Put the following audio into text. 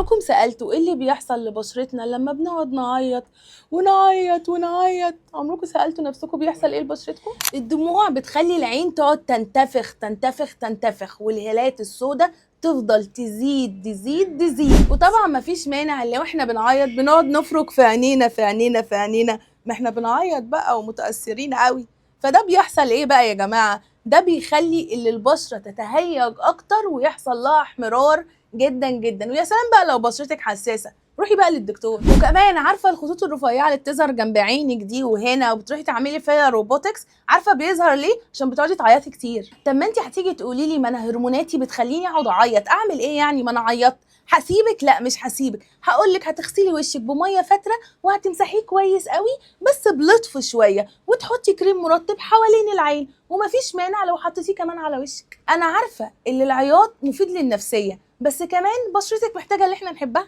عمركم سألتوا ايه اللي بيحصل لبشرتنا لما بنقعد نعيط ونعيط ونعيط؟ عمركم سألتوا نفسكم بيحصل ايه لبشرتكم؟ الدموع بتخلي العين تقعد تنتفخ تنتفخ تنتفخ، والهالات السوداء تفضل تزيد تزيد تزيد. وطبعا مفيش مانع اللي واحنا بنعيط بنقعد نفرك في عينينا في عينينا في عينينا، ما احنا بنعيط بقى ومتأثرين قوي. فده بيحصل ايه بقى يا جماعة؟ ده بيخلي اللي البشرة تتهيج اكتر ويحصل لها احمرار جدا جدا. ويا سلام بقى لو بشرتك حساسه، روحي بقى للدكتور. وكمان عارفه الخطوط الرفيعه اللي بتظهر جنب عينك دي وهنا وبتروحي تعملي فيها روبوتكس؟ عارفه بيظهر ليه؟ عشان بتقعدي تعيطي كتير. طب ما انت هتيجي تقولي لي ما انا هرموناتي بتخليني اقعد اعيط، اعمل ايه يعني؟ ما انا عيطت هسيبك؟ لا مش هسيبك، هقول لك هتغسلي وشك بميه فتره وهتمسحيه كويس قوي بس بلطف شويه، وتحطي كريم مرطب حوالين العين، ومفيش مانع لو حطيتيه كمان على وشك. انا عارفه ان العياط مفيد للنفسيه، بس كمان بشرتك محتاجه اللي احنا نحبها.